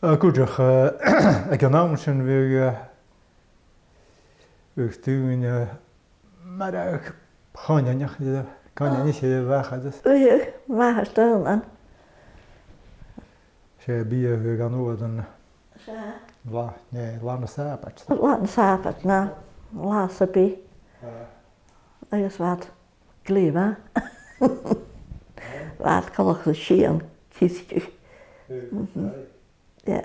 Goedrig, economische weer toen maar ook kan je niet weg dus. Waar staan dan? Ze bier weer gaan worden. Laat sapat. Laat sapat na. Laat sapi. Dat is wat gleva. Wat kan ik zien kistje. Ja.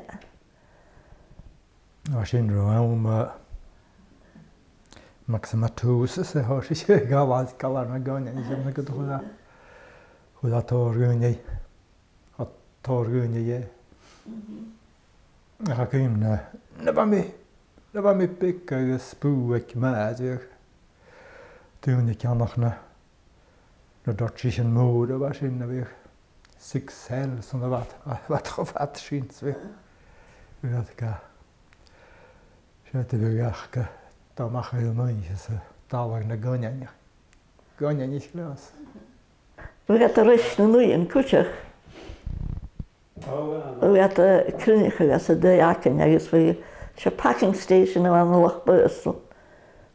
Als je om Maximatus se har sig gavat kallar na gången i som något hur det tar gunje. Jag kan det var mig picka spuk med jag. Toen kan nog na dat chicken mode var sinne vi sex hell som det var fat skins vi. Vi vet inte. Vi gärka da mache ich nicht so da war na gången nicht los. We gaan rustig nu in kutje. We gaan krijgen als de jaken is voor je packing station aan de luchtbeursel.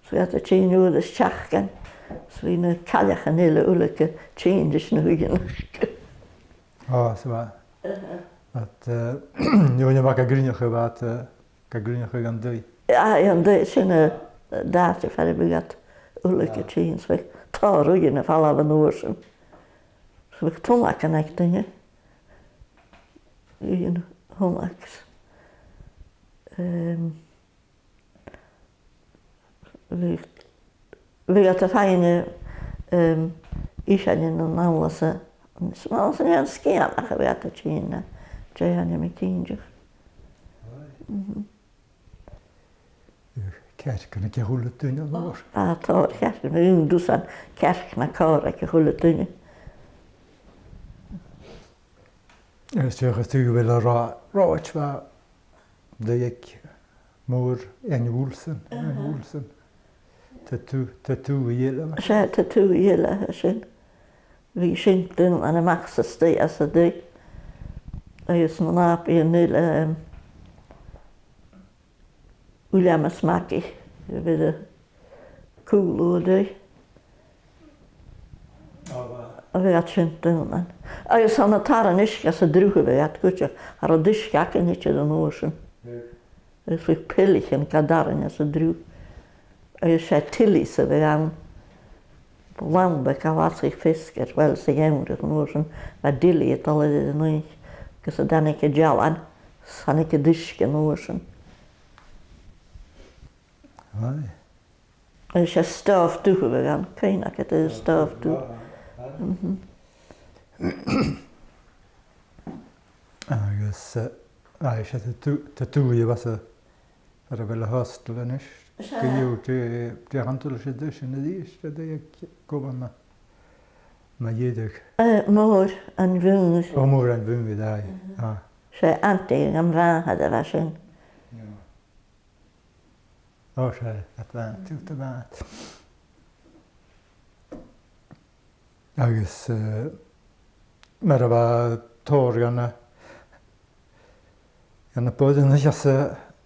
So we gaan change nu de schachten. So we nu kallen hele ulke changes nu in. Så var att nu när jag grinner vad kan grinner kan dö. Ja, en det sina data för det gat ulke changes vi tar ryggen av alla norsen. Så vi tar kan inte det. In homax. Vi gat fine ishanen och nallasa. Så sen jag skär jag vet att Kina. Jag har nämligen tinge. Kärken inte hållit tunna var. Ja, tar kärken in du sen kärkna kara inte hållit tunna. Jag skulle ju vilja råt var det gick mor en Olsen. Tattoo gilla. Så tattoo gilla sen. Vi skänkte en maxa steg alltså det. Det är som nap i en lilla ulämmasmaki. Det vid det cool och det. Och vi har känt den. Jag sa att ta den iska så drog vi att kutcha. Har det skaken inte den åsen. Det fick pillen kadaren så drog. Jag sa till så vi han på Landbäck var sig fiskar väl så jämnt den åsen. Var dilligt alla det nu. Så den inte jalan. Han inte disken åsen. Nej. Jag sa stav du vi han. Kan jag inte stav du. Jag tattoo ju var så för det väl hösten är det gjort det han till sig det sen det gick komma med jeder Mor en vung. och mor en vung där ja Så antingen var hade var sen. Ja så att var tyckte var men det var torgarna. Jag på den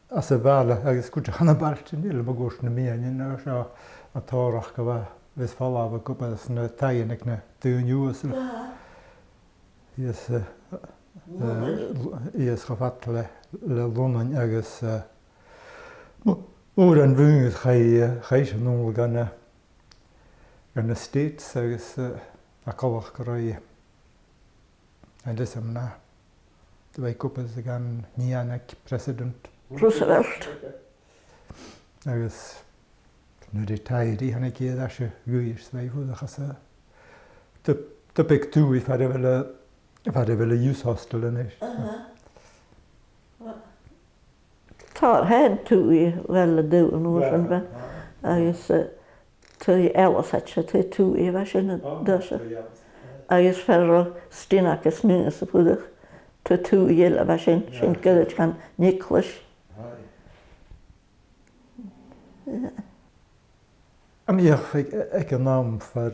alltså väl jag skulle han bara till det var gåsne meningen och så att torga var vis falla av koppa snö tajnekne till ljus. Yes gefattele lonnen ergens oren vunget gij nog gan steeds ergens akkalakrai. En det som na det var koppa så gan nianek president Roosevelt. Ergens nu det tajdi han ikke där så guis svej för det så det pick two if hade väl ljushostelen är. Tar hen tu väl du nog sen va. Jag så till Ellis att så till tu var sen där så. Jag för Stinakes nu så på det. Till tu gilla var sen det kan Niklas. Jag fick ekonom för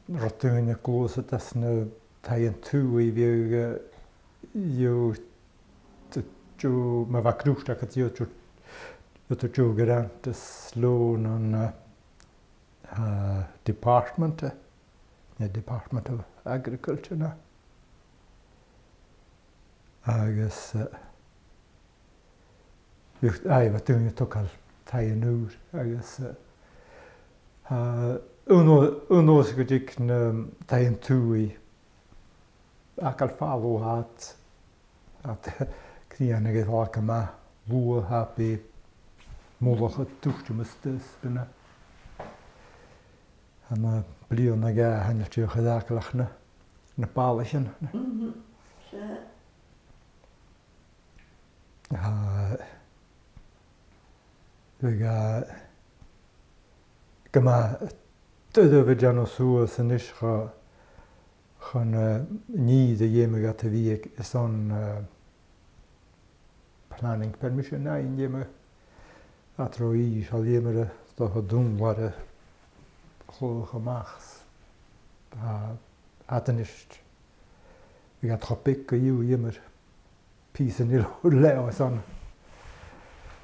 rotunja kloset att nu tagen tu i vi io tu ma va crusta che io tu grant sloan on Department of Agriculture na agus ai va tu tokal tainur agus uno go dik na tain tui akal falo hat at krian ge haka ma wo happy molach tuchtmustes bena ama blio na ga haneltje gedakelachne na palchen ga gama tudo jano suas nish gaan niet de jemega te wie son planning permission na in jeme atroi shall jemere toch doen wat gewoon gemaakt hadden is we gaat gepik je jemmer pisen il leo son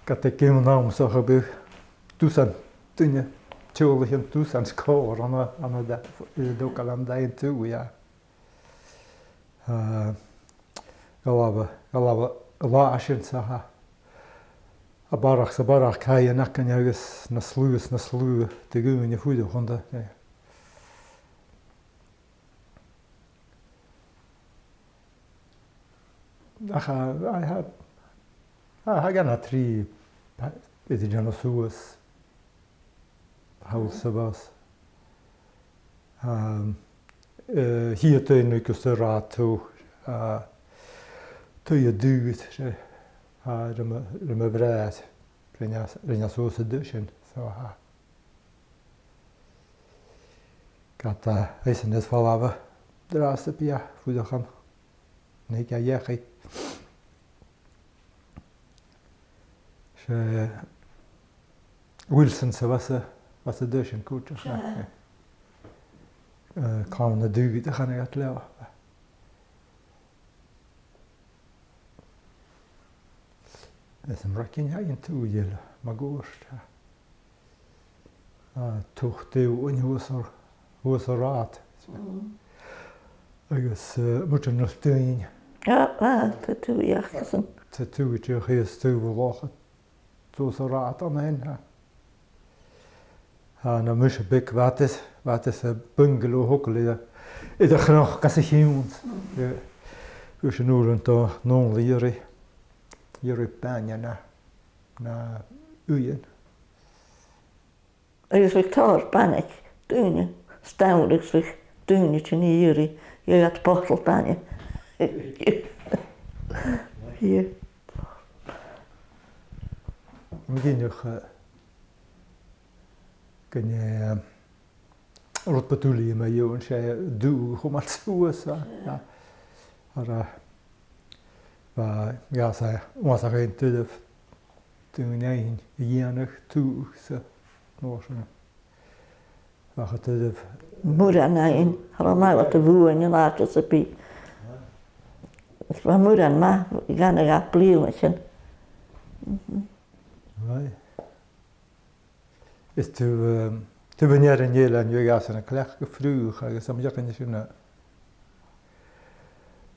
gat ik hem naam zo gebeur toesan tunje tjolchen toesan score aan dat ook al aan dat toe ja galava laashin saha a barach kai nakken jagus na sluwe te goen je voede honda I gana 3 iti jano suas house was hier te nu kusterat to je duurt de me vrijheid rinja so se dusjen så gata is in het geval hebben draast pia voor de gaan nee ja jegi Wilson se was de dusjen goed kan de duurt de gaan het leo es am rakin ja in tuujel magorst tuchte un hosor rat agus mutten noch stein ja tu ja gesen tu je geest tu woch tu so rat aan hen na mus bik wat is bungalow hokkel in de genoeg kas ik hield dus nur und da non liere Européenne na uien. Agus Victor Panic, dúine, stálegs vich dúine te níri, je had bottle panic. Hier. Begin nog kun je rot bedoelie met jou en zei doe gewoon maar zo ja. Maar ja, zij was er geen te toen een jarig toe ze nog zo. Waar het te moeder nein, allemaal wat te woon en laten ze bij. Het was moeder maar ik ga naar blijven. Nee. Is te wanneer in Nederland je gaat een klecht vroeg, ga je je kan je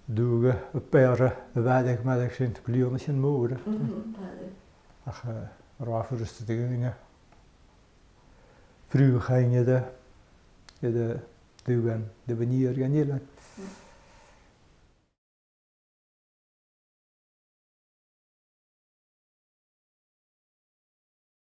doe een paar weinig met ik zijn kleurtjes en mode. Ach, raar rustig dingen. Vroeger ging je de wanneer in Nederland.